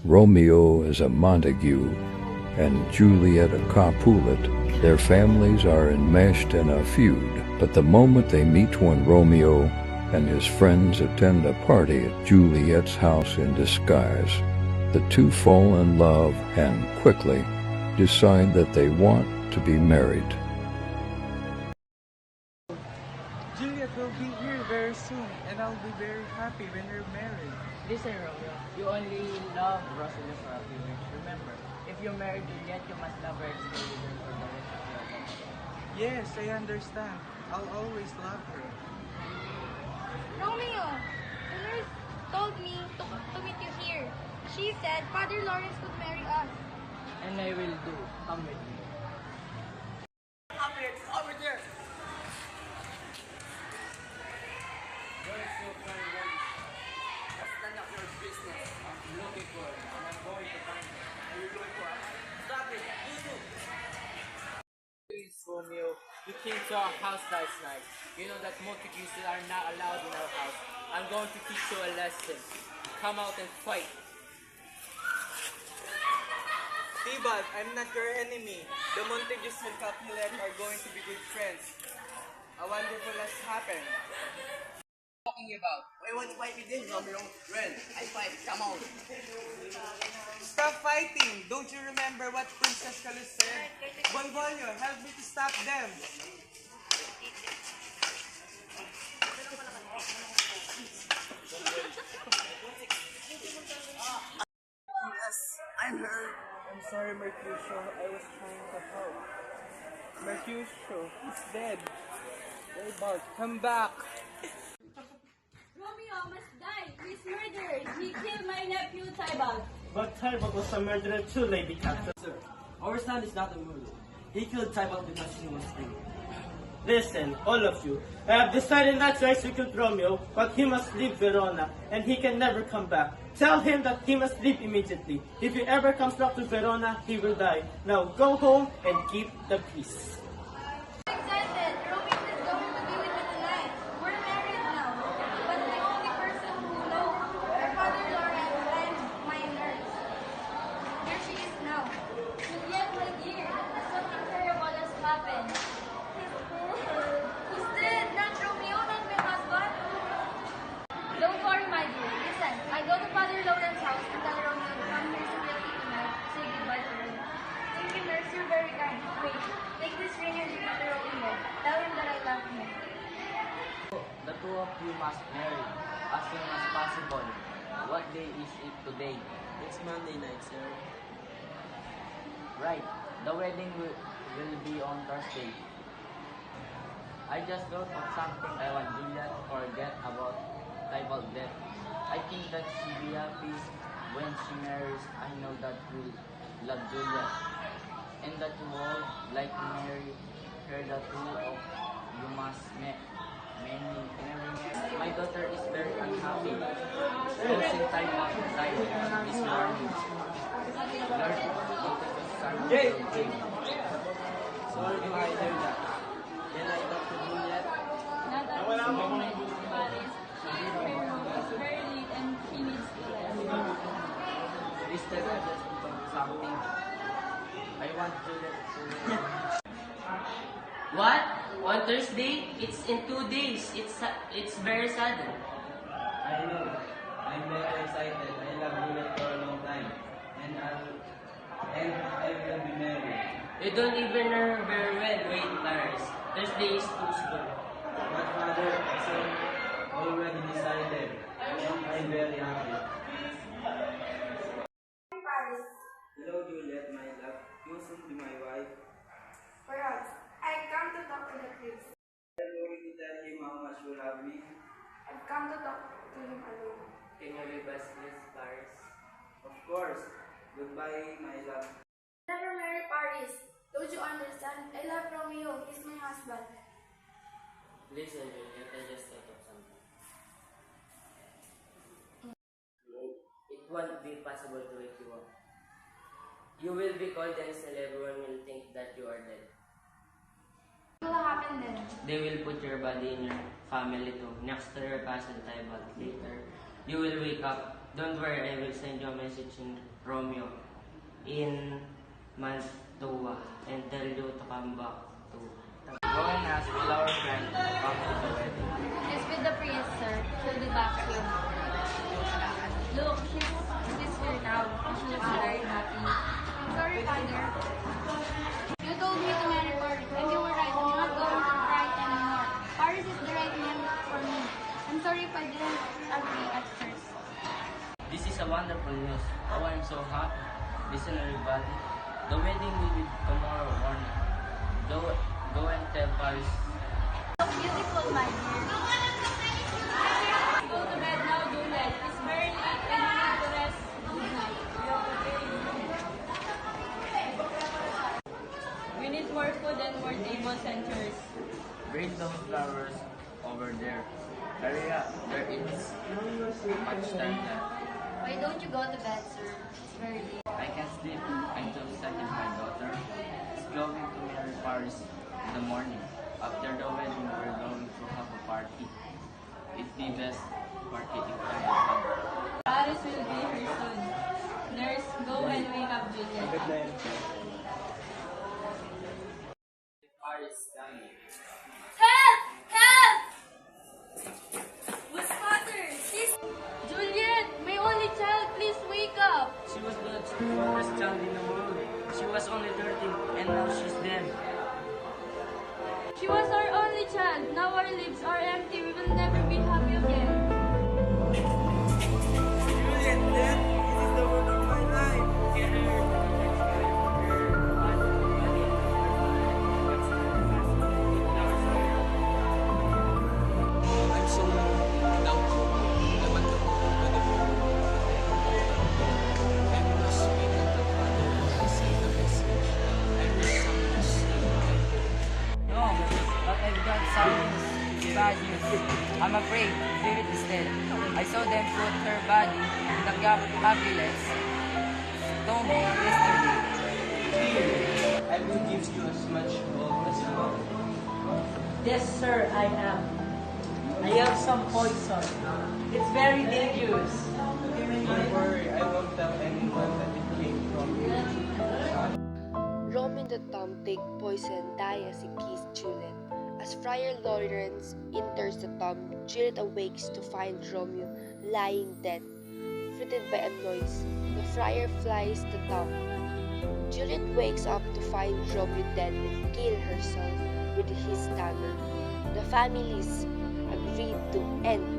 Romeo is a Montague and Juliet a Capulet. Their families are enmeshed in a feud, but the moment they meet when Romeo and his friends attend a party at Juliet's house in disguise, the two fall in love and quickly decide that they want to be married. Juliet will be here very soon, and I'll be very happy when we're married. Listen, Romeo, you only love Rosalie for a few weeks. Remember, if you marry Juliet, you must love her and stay with her for the rest of your life. Yes, I understand. I'll always love her. Romeo, the nurse told me to meet you here. She said Father Lawrence could marry us. And I will do. Come with me. Please, Romeo, you came to our house last night. You know that Montagues are not allowed in our house. I'm going to teach you a lesson. Come out and fight. Tibalt, I'm not your enemy. The Montagues and Capulet are going to be good friends. A wonderful has happened. Talking about? I want to fight with him, Romeo. Ren, I fight. Come on. Stop fighting! Don't you remember what Princess Calus said? Bonbolio, help me to stop them. Yes, I'm hurt. I'm sorry, Mercutio. I was trying to help. Mercutio, he's dead. Tybalt, come back. Romeo must die. He's murdered. He killed my nephew, Tybalt. But Tybalt was a murderer too, Lady Captain. Sir, our son is not a murderer. He killed Tybalt because he was angry. Listen, all of you. I have decided not to execute Romeo, but he must leave Verona, and he can never come back. Tell him that he must leave immediately. If he ever comes back to Verona, he will die. Now go home and keep the peace. I'm excited. Romeo is going to be with me tonight. We're married now. But the only person who knows are Father Lawrence and my nurse. Here she is now. Juliet, my dear, something terrible has happened. He's dead. Not Romeo, not my husband. Don't worry, my dear. Listen, I go to Father Lawrence's house and tell Romeo to come here to Juliet tonight to say goodbye to her. Thank you, nurse. You're very kind. Wait, take this ring and give it to Romeo. Tell him that I love him. The two of you must marry as soon as possible. What day is it today? It's Monday night, sir. Right. The wedding will be on Thursday. I just thought of something I want Juliet to forget about Tybalt's death. I think that she'll be happy when she marries. I know that you love Juliet and that you all like to marry her. The two of you must marry. My daughter is very unhappy. Losing Tybalt died this morning. Lord, Jay! Sorry to hear that. Can I talk to Juliet? Not at this moment, Paris. It's very late and he needs to rest. Mister, I just thought of something. I want Juliet to... What? On Thursday? It's in 2 days. It's very sudden. I know. I'm very excited. I love Juliet for a long time. And I will be married. You don't even know her very well. Wait, Paris. Thursday is too soon. But father, it's already decided. And I'm very happy. Paris. Hello, Juliet, my love. You soon be my wife. Perhaps. I come to talk to the priest. I'm going to tell him how much you love me. I've come to talk to him alone. Can you leave us, please, Paris? Of course. Goodbye, my love. Never marry Paris. Don't you understand? I love Romeo. He's my husband. Listen, Juliet, I just thought of something. It won't be possible to wake you up. You will be called and still everyone will think that you are dead. What will happen then? They will put your body in your family too, next to your cousin Tybalt. Later, you will wake up. Don't worry, I will send you a message messaging Romeo in Mantua and tell you to come back to. Go and ask all our friends to come to the wedding. She's with the prince, sir. She'll be back soon. Look, she's here now. She looks very happy. I'm sorry, Father. You told me to marry Paris, and you were right. I'm not going to cry anymore. Paris is the right name for me. I'm sorry if I didn't agree at first. This is a wonderful news. Oh, I'm so happy. Listen, everybody. The wedding will be tomorrow morning. Go and tell Paris. So beautiful, my dear. Go to bed now, Juliet. It's very late and you need to rest. Good night. We need more food and more tables and chairs. Bring those flowers over there. Hurry up. There is much time left. Why don't you go to bed, sir? It's very late. I can't sleep until second my daughter is going to marry Paris in the morning. After the wedding, we're going to have a party. It's the best party if I have. Paris will be here soon. Nurse, go and wake up Juliet. Paris coming. Help! Help! What's father? Juliet, my only child, please wake up. She was the first child in the world. She was only 13 and now she's dead. She was our only child. Now our lives are empty. We will never be happy again. Juliet, Dad, this is the word of my life. I'm so without you. I want to go to the world. I must speak of the Father and say the message. I wish someone see my hope. No, but I've got some bad news. I'm afraid Spirit is dead. I saw them put her body in the ambulance. Tomb yesterday. I will give you as much gold as you want. Yes, sir, I am. I have some poison. It's very dangerous. Don't worry, I won't tell anyone that it came from you. Rome and the tomb take poison die as he kissed Juliet. As Friar Lawrence enters the tomb, Juliet awakes to find Romeo lying dead. Frightened by a noise, the friar flies the tomb. Juliet wakes up to find Romeo dead and kills herself with his dagger. The families agreed to end